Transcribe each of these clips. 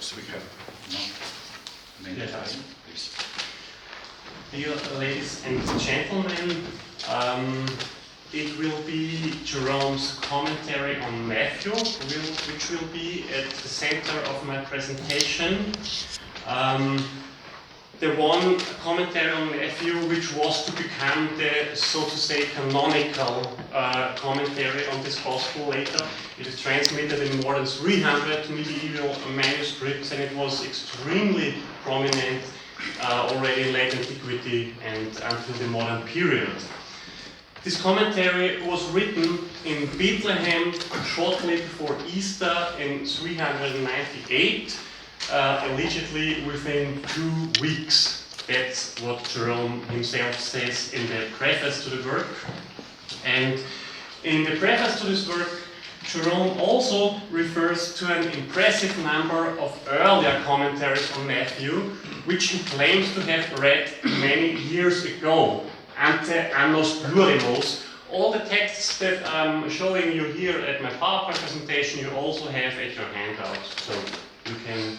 because we have not many time, please. Dear ladies and gentlemen, it will be Jerome's commentary on Matthew, which will be at the center of my presentation. The one commentary on Matthew which was to become the, so to say, canonical commentary on this gospel later. It is transmitted in more than 300 medieval manuscripts, and it was extremely prominent already in late antiquity and until the modern period. This commentary was written in Bethlehem shortly before Easter in 398. Allegedly within 2 weeks. That's what Jerome himself says in the preface to the work. And in the preface to this work, Jerome also refers to an impressive number of earlier commentaries on Matthew, which he claims to have read many years ago, ante annos pluribus. All the texts that I'm showing you here at my PowerPoint presentation, you also have at your handouts. So you can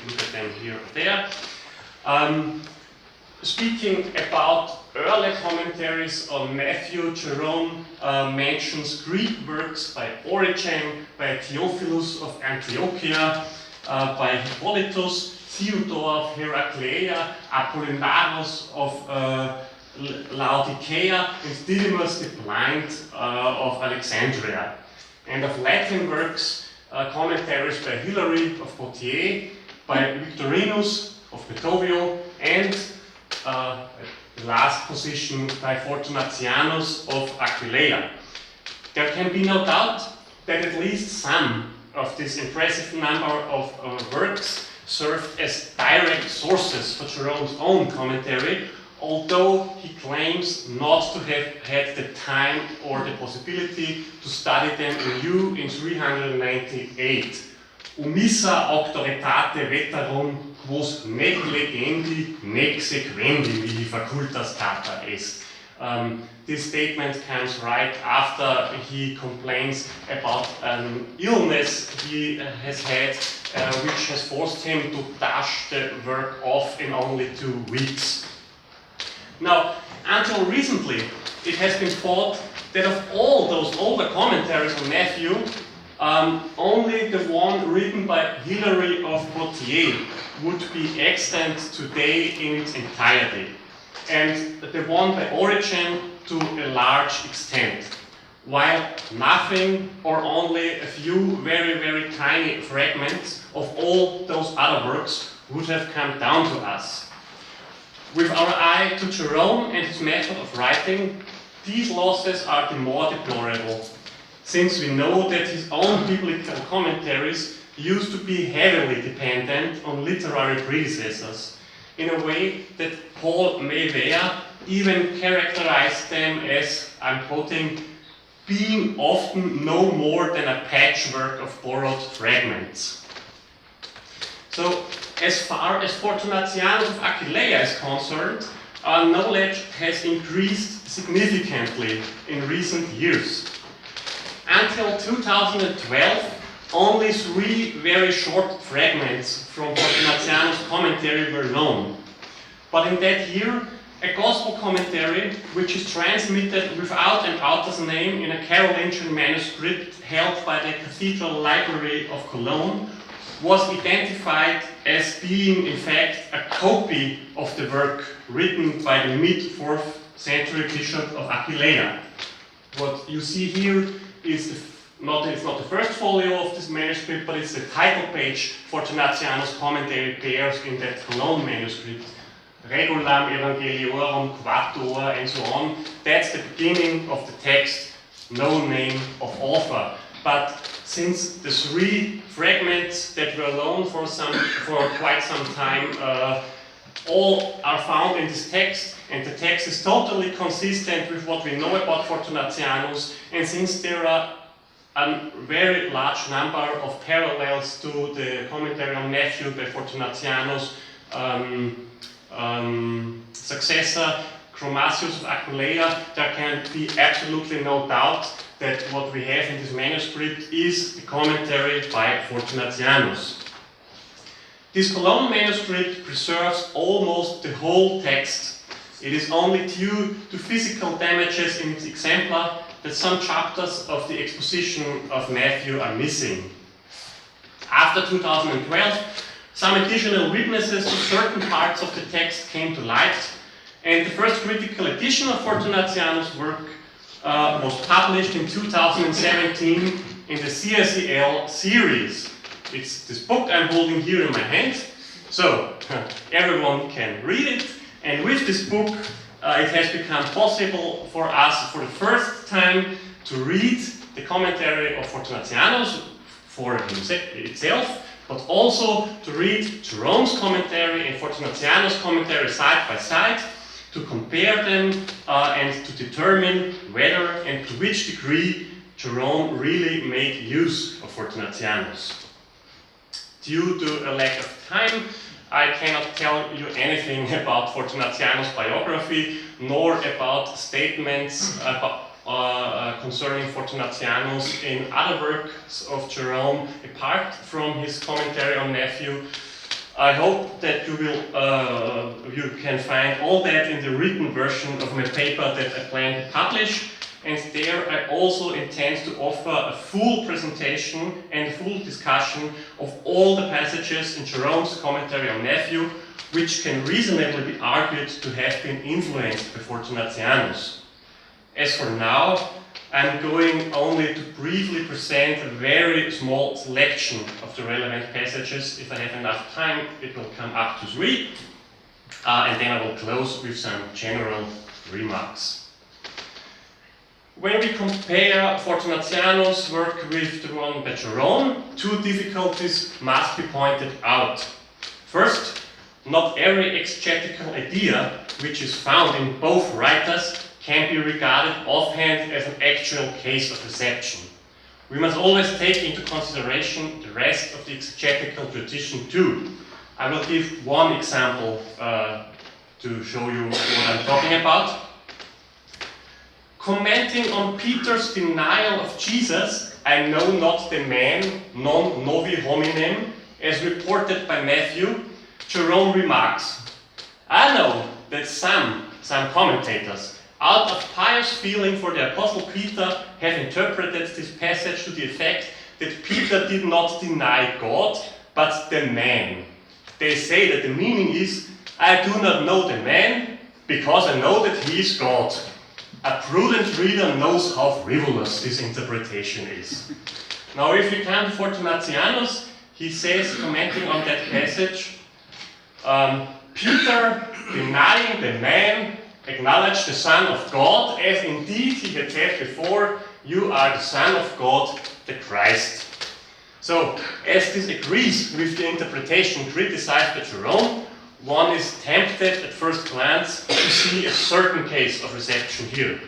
look at them here or there. Speaking about early commentaries on Matthew, Jerome mentions Greek works by Origen, by Theophilus of Antiochia, by Hippolytus, Theodore of Heraclea, Apollinaris of Laodicea, and Didymus the Blind of Alexandria. And of Latin works, commentaries by Hilary of Poitiers, by Victorinus of Betovio, and the last position by Fortunatianus of Aquileia. There can be no doubt that at least some of this impressive number of works served as direct sources for Jerome's own commentary, although he claims not to have had the time or the possibility to study them anew in 398. Omissa auctoritate veterum quos nec legendi nec sequendi mihi facultas data est. This statement comes right after he complains about an illness he has had, which has forced him to dash the work off in only 2 weeks. Now, until recently, it has been thought that of all those older commentaries on Matthew, only the one written by Hilary of Poitiers would be extant today in its entirety, and the one by Origen to a large extent, while nothing or only a few very, very tiny fragments of all those other works would have come down to us. With our eye to Jerome and his method of writing, these losses are the more deplorable, since we know that his own biblical commentaries used to be heavily dependent on literary predecessors, in a way that Paul Meiwes even characterized them as, I'm quoting, being often no more than a patchwork of borrowed fragments. So, as far as Fortunatianus of Aquileia is concerned, our knowledge has increased significantly in recent years. Until 2012, only 3 very short fragments from Fortunatianus' commentary were known. But in that year, a gospel commentary, which is transmitted without an author's name in a Carolingian manuscript held by the Cathedral Library of Cologne, was identified as being, in fact, a copy of the work written by the mid-4th century bishop of Aquileia. What you see here is it's not the first folio of this manuscript, but it's the title page Fortunatianus' commentary bears in that Cologne manuscript. Regulam Evangeliorum Quattuor and so on. That's the beginning of the text, no name of author. But since the 3 fragments that were known for quite some time, all are found in this text, and the text is totally consistent with what we know about Fortunatianus, and since there are a very large number of parallels to the commentary on Matthew by Fortunatianus' successor, Chromatius of Aquileia, there can be absolutely no doubt that what we have in this manuscript is the commentary by Fortunatianus. This Cologne manuscript preserves almost the whole text. It is only due to physical damages in its exemplar that some chapters of the Exposition of Matthew are missing. After 2012, some additional witnesses to certain parts of the text came to light, and the first critical edition of Fortunatianus' work was published in 2017 in the CSEL series. It's this book I'm holding here in my hand, so everyone can read it. And with this book, it has become possible for us for the first time to read the commentary of Fortunatianus for itself, but also to read Jerome's commentary and Fortunatianus' commentary side by side, to compare them and to determine whether and to which degree Jerome really made use of Fortunatianus. Due to a lack of time, I cannot tell you anything about Fortunatianus' biography, nor about statements concerning Fortunatianus in other works of Jerome, apart from his commentary on Matthew. I hope that you can find all that in the written version of my paper that I plan to publish. And there I also intend to offer a full presentation and a full discussion of all the passages in Jerome's commentary on Matthew, which can reasonably be argued to have been influenced by Fortunatianus. As for now, I'm going only to briefly present a very small selection of the relevant passages. If I have enough time, it will come up to 3. And then I will close with some general remarks. When we compare Fortunatianus' work with the one by Jerome, 2 difficulties must be pointed out. First, not every exegetical idea which is found in both writers can be regarded offhand as an actual case of reception. We must always take into consideration the rest of the exegetical tradition too. I will give one example to show you what I'm talking about. Commenting on Peter's denial of Jesus, I know not the man, non novi hominem, as reported by Matthew, Jerome remarks, I know that some commentators, out of pious feeling for the Apostle Peter, have interpreted this passage to the effect that Peter did not deny God, but the man. They say that the meaning is, I do not know the man, because I know that he is God. A prudent reader knows how frivolous this interpretation is. Now, if you come to Fortunatianus, he says, commenting on that passage, Peter, denying the man, acknowledged the Son of God, as indeed he had said before, you are the Son of God, the Christ. So, as this agrees with the interpretation criticized by Jerome, one is tempted at first glance to see a certain case of reception here.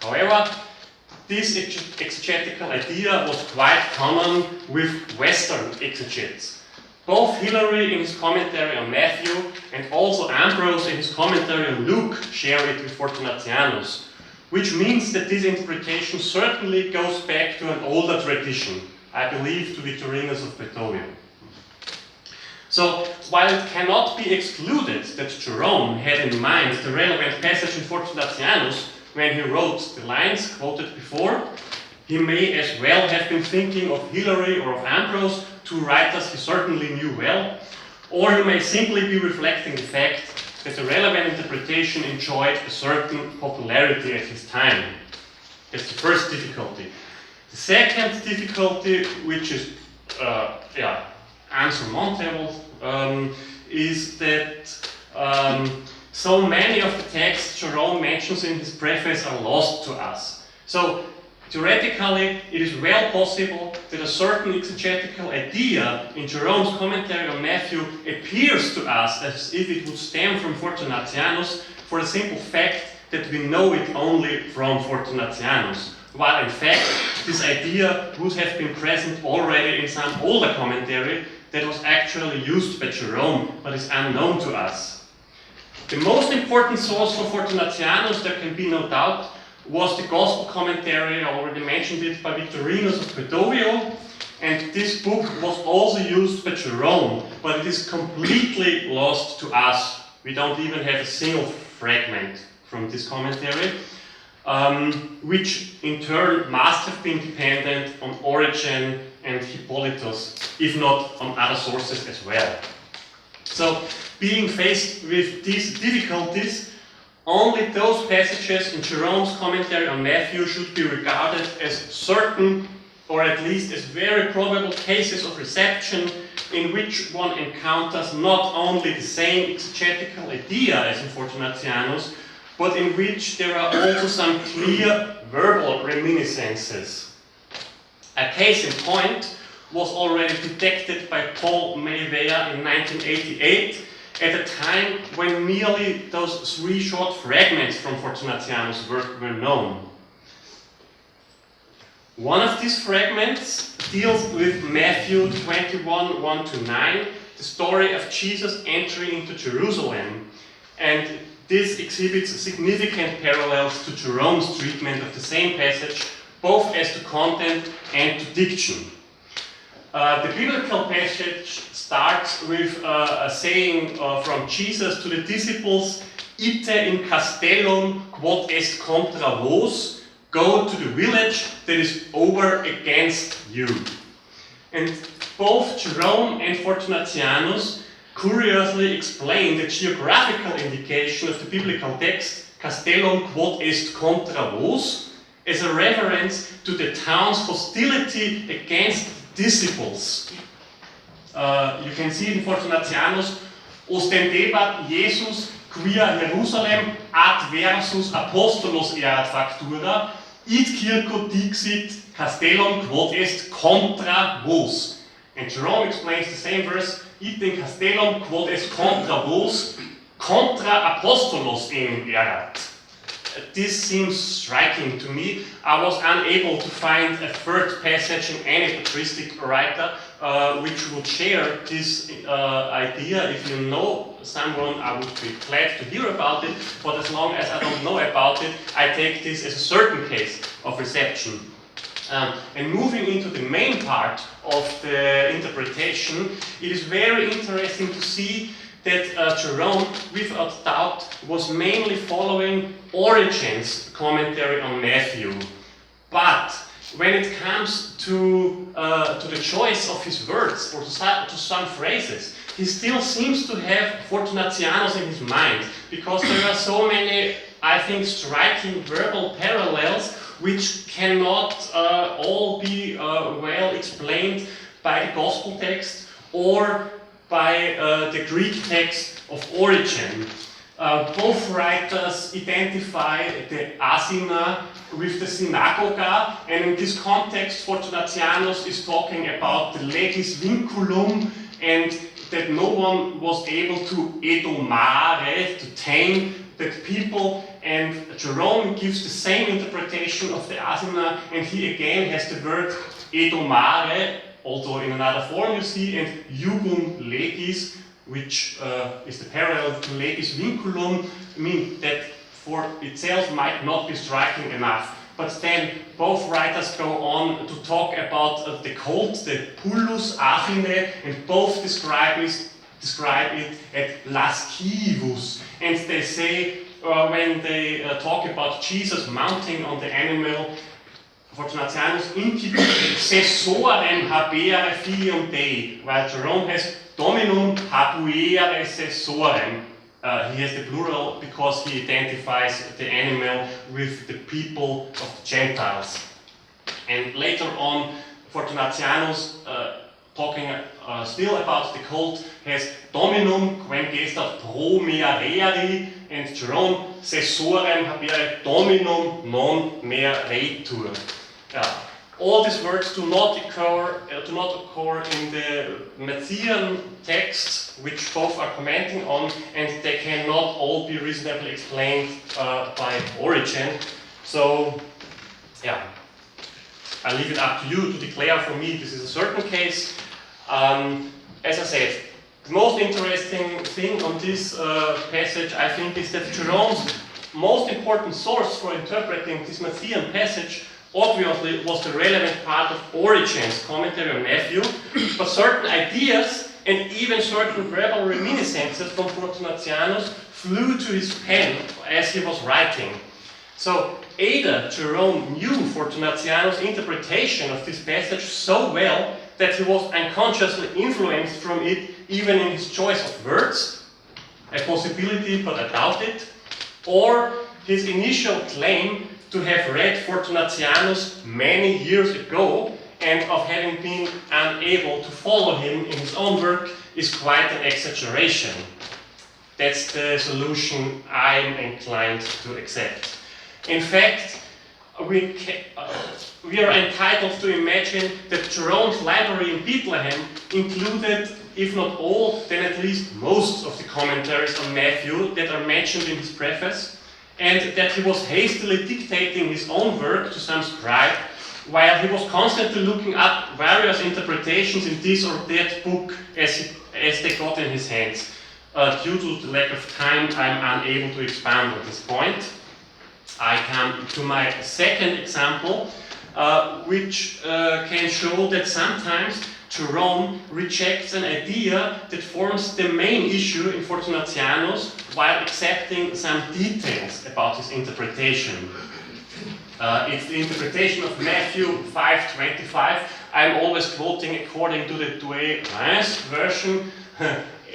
However, this exegetical idea was quite common with Western exegetes. Both Hilary in his commentary on Matthew and also Ambrose in his commentary on Luke share it with Fortunatianus, which means that this interpretation certainly goes back to an older tradition, I believe to Victorinus of Poetovio. So, while it cannot be excluded that Jerome had in mind the relevant passage in Fortunatianus when he wrote the lines quoted before, he may as well have been thinking of Hilary or of Ambrose, 2 writers he certainly knew well, or he may simply be reflecting the fact that the relevant interpretation enjoyed a certain popularity at his time. That's the first difficulty. The second difficulty, which is unsurmountable, is that so many of the texts Jerome mentions in his preface are lost to us. So, theoretically, it is well possible that a certain exegetical idea in Jerome's commentary on Matthew appears to us as if it would stem from Fortunatianus for the simple fact that we know it only from Fortunatianus, while in fact this idea would have been present already in some older commentary that was actually used by Jerome, but is unknown to us. The most important source for Fortunatianus, there can be no doubt, was the Gospel commentary, I already mentioned it, by Victorinus of Poetovio. and this book was also used by Jerome, but it is completely lost to us. We don't even have a single fragment from this commentary, which in turn must have been dependent on Origen and Hippolytus, if not on other sources as well. So, being faced with these difficulties, only those passages in Jerome's commentary on Matthew should be regarded as certain, or at least as very probable cases of reception in which one encounters not only the same exegetical idea as in Fortunatianus, but in which there are also some clear verbal reminiscences. A case in point was already detected by Paul Mayweather in 1988, at a time when merely those 3 short fragments from Fortunatianus' work were known. One of these fragments deals with Matthew 21, 1-9, the story of Jesus entering into Jerusalem, and this exhibits significant parallels to Jerome's treatment of the same passage, both as to content and to diction. The biblical passage starts with a saying from Jesus to the disciples, "Ite in castellum quod est contra vos," go to the village that is over against you. And both Jerome and Fortunatianus curiously explain the geographical indication of the biblical text, "Castellum quod est contra vos," as a reference to the town's hostility against disciples. You can see in Fortunatianus, "Ostendebat Jesus quia Jerusalem adversus apostolos erat factura, id circo dixit castellum quod est contra vos." And Jerome explains the same verse, "Id in castellum quod est contra vos, contra apostolos erat." This seems striking to me. I was unable to find a third passage in any patristic writer which would share this idea. If you know someone, I would be glad to hear about it, but as long as I don't know about it, I take this as a certain case of reception. And moving into the main part of the interpretation, it is very interesting to see that Jerome, without doubt, was mainly following Origen's commentary on Matthew. But when it comes to the choice of his words or to some phrases, he still seems to have Fortunatianus in his mind, because there are so many, I think, striking verbal parallels which cannot all be well explained by the gospel text or by the Greek text of Origen. Both writers identify the asina with the synagoga, and in this context Fortunatianus is talking about the legis vinculum, and that no one was able to edomare, to tame that people, and Jerome gives the same interpretation of the asina, and he again has the word edomare, although in another form you see, and jugum legis, which is the parallel to legis vinculum, I mean that for itself might not be striking enough. But then both writers go on to talk about the cult, the pullus afine, and both describe it as lascivus. And they say, when they talk about Jesus mounting on the animal, Fortunatianus incipit sessorem habere filium Dei, while Jerome has dominum habuere sessorem. He has the plural because he identifies the animal with the people of the Gentiles. And later on, Fortunatianus, talking still about the cult, has dominum quem gestat pro mea reari, and Jerome sessorem habere dominum non mea reitur. All these words do not occur in the Matthean texts, which both are commenting on, and they cannot all be reasonably explained by Origen. So, yeah, I leave it up to you to declare. For me, this is a certain case. As I said, the most interesting thing on this passage, I think, is that Jerome's most important source for interpreting this Matthean passage obviously was the relevant part of Origen's commentary on Matthew, but certain ideas and even certain verbal reminiscences from Fortunatianus flew to his pen as he was writing. So either Jerome knew Fortunatianus' interpretation of this passage so well that he was unconsciously influenced from it even in his choice of words, a possibility but I doubt it, or his initial claim to have read Fortunatianus many years ago and of having been unable to follow him in his own work is quite an exaggeration. That's the solution I'm inclined to accept. In fact, we are entitled to imagine that Jerome's library in Bethlehem included, if not all, then at least most of the commentaries on Matthew that are mentioned in his preface, and that he was hastily dictating his own work to some scribe, while he was constantly looking up various interpretations in this or that book as they got in his hands. Due to the lack of time, I'm unable to expand on this point. I come to my second example, which can show that sometimes Jerome rejects an idea that forms the main issue in Fortunatianus while accepting some details about his interpretation. It's the interpretation of Matthew 5:25. I'm always quoting according to the Douai-Rheims version.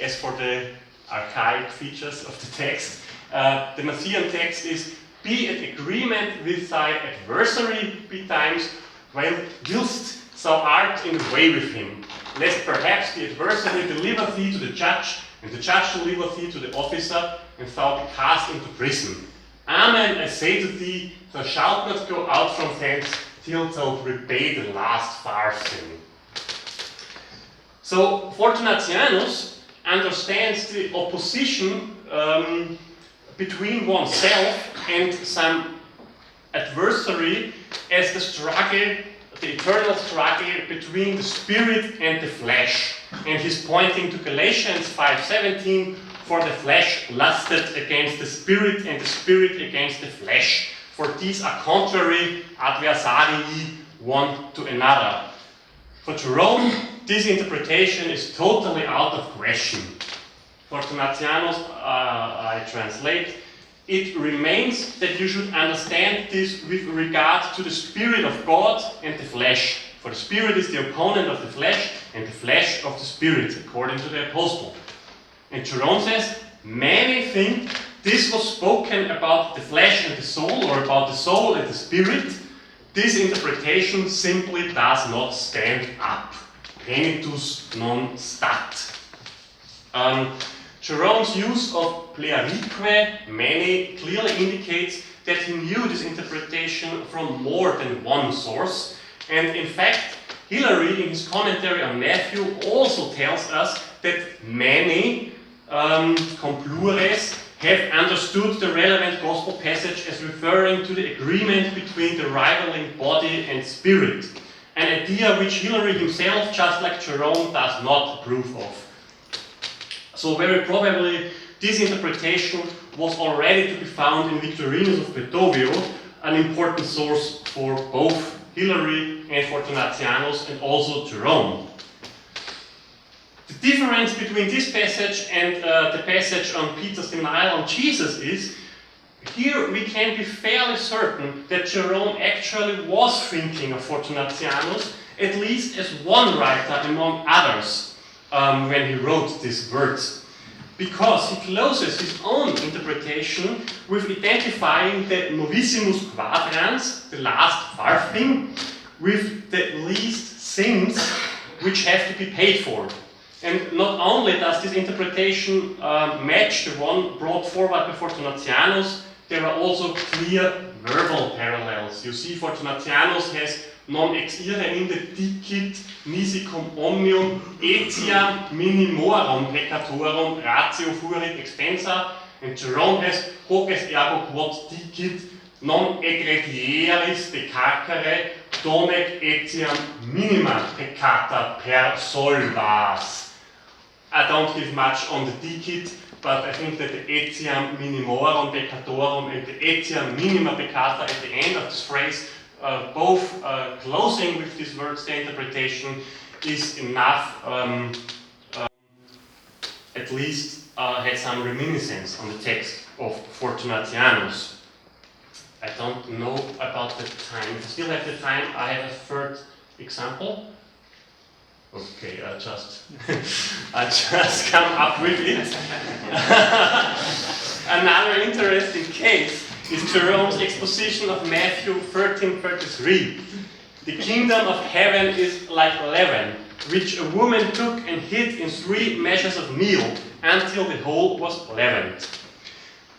As for the archaic features of the text, the Matthian text is, "Be at agreement with thy adversary betimes, whilst thou art in the way with him, lest perhaps the adversary deliver thee to the judge, and the judge deliver thee to the officer, and thou be cast into prison. Amen, I say to thee, thou shalt not go out from thence till thou repay the last farthing." So Fortunatianus understands the opposition between oneself and some adversary as the struggle, the eternal struggle between the spirit and the flesh. And he's pointing to Galatians 5:17, "For the flesh lusted against the spirit, and the spirit against the flesh. For these are contrary, adversarii, one to another." For Jerome, this interpretation is totally out of question. Fortunatianus, I translate, "It remains that you should understand this with regard to the Spirit of God and the flesh. For the Spirit is the opponent of the flesh, and the flesh of the Spirit," according to the Apostle. And Jerome says, "Many think this was spoken about the flesh and the soul, or about the soul and the spirit. This interpretation simply does not stand up. Penitus non stat." Jerome's use of plerique, many, clearly indicates that he knew this interpretation from more than one source. And in fact, Hilary, in his commentary on Matthew, also tells us that many complures have understood the relevant gospel passage as referring to the agreement between the rivaling body and spirit, an idea which Hilary himself, just like Jerome, does not approve of. So very probably this interpretation was already to be found in Victorinus of Poetovio, an important source for both Hilary and Fortunatianus, and also Jerome. The difference between this passage and the passage on Peter's denial on Jesus is, here we can be fairly certain that Jerome actually was thinking of Fortunatianus, at least as one writer among others, when he wrote these words, because he closes his own interpretation with identifying the novissimus quadrans, the last farthing, with the least sins which have to be paid for. And not only does this interpretation match the one brought forward by Fortunatianus, there are also clear verbal parallels. You see, Fortunatianus has non ex ire inde dicit nisi cum omnium etiam minimorum peccatorum ratio fuerit extensa, and Jerome has hoc est ergo quod dicit non egregieris peccare donec etiam minima peccata per solvas. I don't give much on the dicit, but I think that the etiam minimorum peccatorum and the etiam minima peccata at the end of this phrase both closing with these words, the interpretation is enough, at least had some reminiscence on the text of Fortunatianus. I don't know about the time. If I still have the time, I have a third example. Okay, I just come up with it. Another interesting case is Jerome's exposition of Matthew 13:33. The kingdom of heaven is like leaven, which a woman took and hid in 3 measures of meal until the whole was leavened.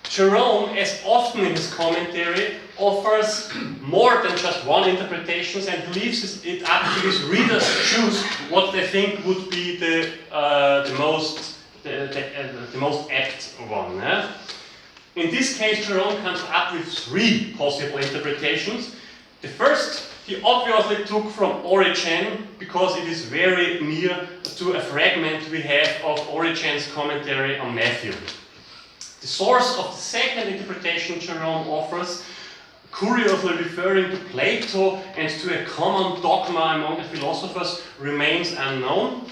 Jerome, as often in his commentary, offers more than just one interpretation and leaves it up to his readers to choose what they think would be the most apt one. In this case, Jerome comes up with 3 possible interpretations. The first he obviously took from Origen because it is very near to a fragment we have of Origen's commentary on Matthew. The source of the second interpretation Jerome offers, curiously referring to Plato and to a common dogma among the philosophers, remains unknown.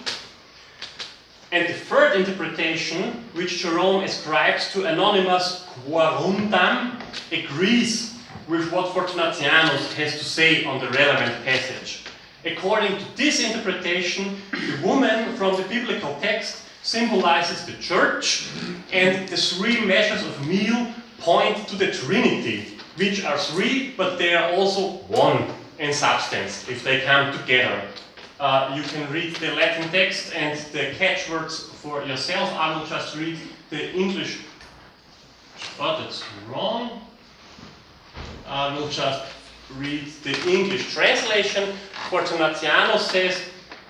And the third interpretation, which Jerome ascribes to anonymous quorundam, agrees with what Fortunatianus has to say on the relevant passage. According to this interpretation, the woman from the biblical text symbolizes the church, and the 3 measures of meal point to the Trinity, which are 3, but they are also 1 in substance if they come together. You can read the Latin text and the catchwords for yourself. I will just read the English. Oh, that's wrong. I will just read the English translation. Fortunatianus says,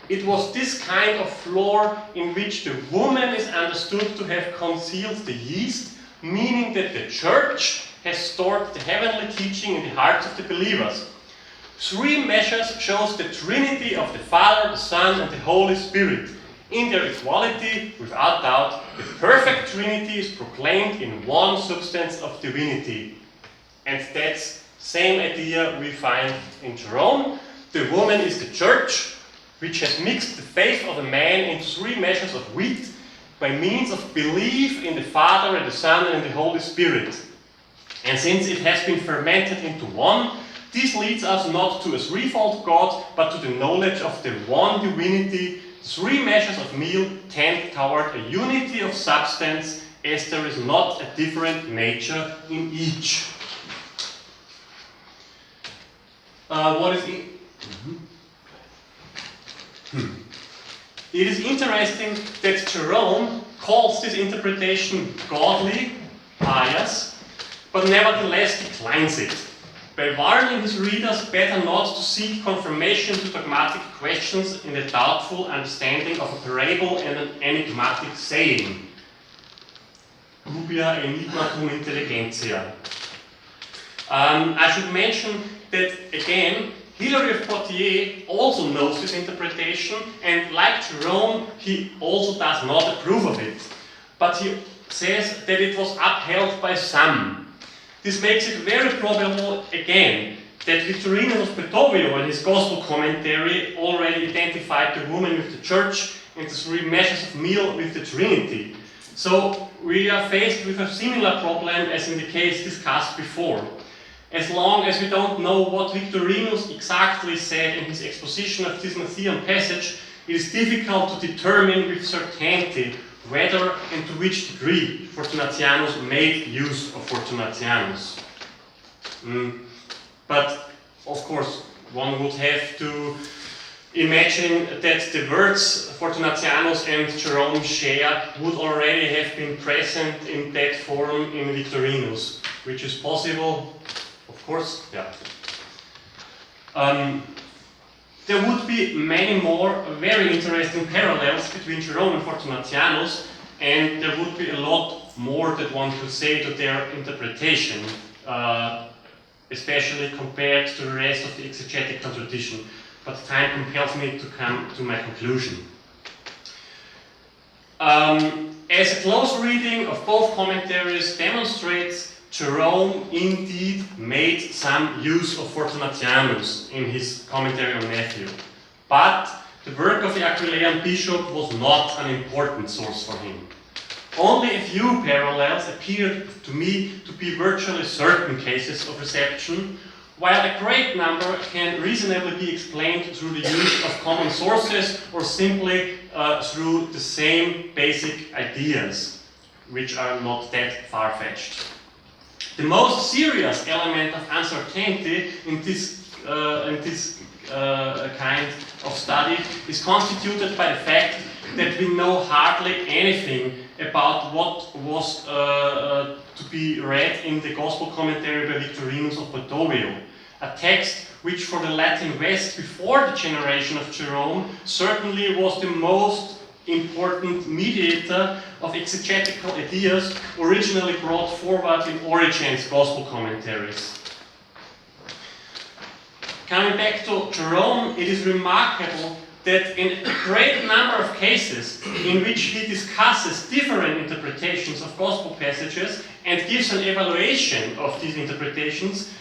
it was this kind of floor in which the woman is understood to have concealed the yeast, meaning that the church has stored the heavenly teaching in the hearts of the believers. 3 measures shows the Trinity of the Father, the Son, and the Holy Spirit. In their equality, without doubt, the perfect Trinity is proclaimed in one substance of divinity. And that's the same idea we find in Jerome. The woman is the church, which has mixed the faith of a man into 3 measures of wheat by means of belief in the Father and the Son and the Holy Spirit. And since it has been fermented into one, this leads us not to a 3-fold God, but to the knowledge of the one divinity. 3 measures of meal tend toward a unity of substance, as there is not a different nature in each. It is interesting that Jerome calls this interpretation godly, pious, but nevertheless declines it, by warning his readers better not to seek confirmation to dogmatic questions in the doubtful understanding of a parable and an enigmatic saying. Dubia enigmatum intelligentiae. I should mention that, again, Hilary of Poitiers also knows this interpretation, and like Jerome, he also does not approve of it. But he says that it was upheld by some. This makes it very probable, again, that Hieronymus of Poitou in his Gospel commentary already identified the woman with the church and the 3 measures of meal with the Trinity. So we are faced with a similar problem as in the case discussed before. As long as we don't know what Hieronymus exactly said in his exposition of this Matthean passage, it is difficult to determine with certainty whether and to which degree Fortunatianus made use of Fortunatianus. But, of course, one would have to imagine that the words Fortunatianus and Jerome share would already have been present in that form in Hieronymus, which is possible, of course, yeah. There would be many more very interesting parallels between Jerome and Fortunatianus, and there would be a lot more that one could say to their interpretation, especially compared to the rest of the exegetical tradition. But time compels me to come to my conclusion. As a close reading of both commentaries demonstrates, Jerome indeed made some use of Fortunatianus in his commentary on Matthew, but the work of the Aquileian bishop was not an important source for him. Only a few parallels appeared to me to be virtually certain cases of reception, while a great number can reasonably be explained through the use of common sources or simply through the same basic ideas, which are not that far-fetched. The most serious element of uncertainty in this kind of study is constituted by the fact that we know hardly anything about what was to be read in the Gospel commentary by Victorinus of Poetovio, a text which for the Latin West before the generation of Jerome certainly was the most important mediator of exegetical ideas originally brought forward in Origen's Gospel commentaries. Coming back to Jerome, it is remarkable that in a great number of cases in which he discusses different interpretations of Gospel passages and gives an evaluation of these interpretations,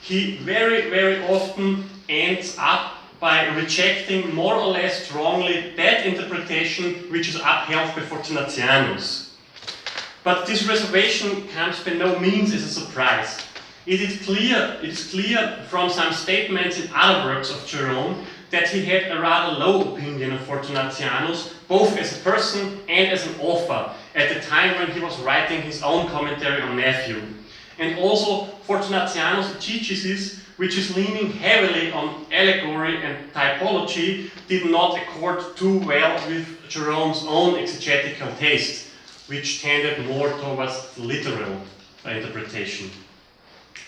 he very, very often ends up by rejecting more or less strongly that interpretation which is upheld by Fortunatianus. But this reservation comes by no means as a surprise. It is clear from some statements in other works of Jerome that he had a rather low opinion of Fortunatianus, both as a person and as an author, at the time when he was writing his own commentary on Matthew. And also, Fortunatianus' exegesis, which is leaning heavily on allegory and typology, did not accord too well with Jerome's own exegetical taste, which tended more towards literal interpretation.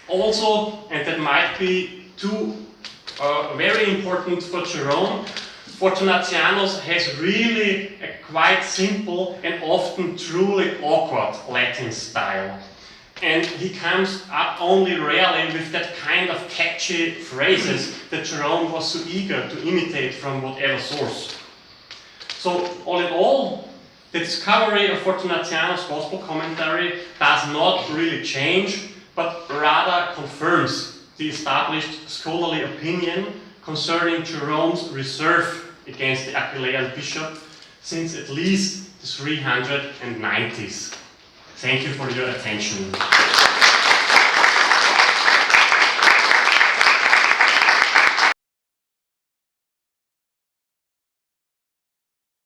Also, and that might be too very important for Jerome, Fortunatianus has really a quite simple and often truly awkward Latin style. And he comes up only rarely with that kind of catchy phrases that Jerome was so eager to imitate from whatever source. So, all in all, the discovery of Fortunatianus' Gospel commentary does not really change, but rather confirms the established scholarly opinion concerning Jerome's reserve against the Aquileian bishop since at least the 390s. Thank you for your attention.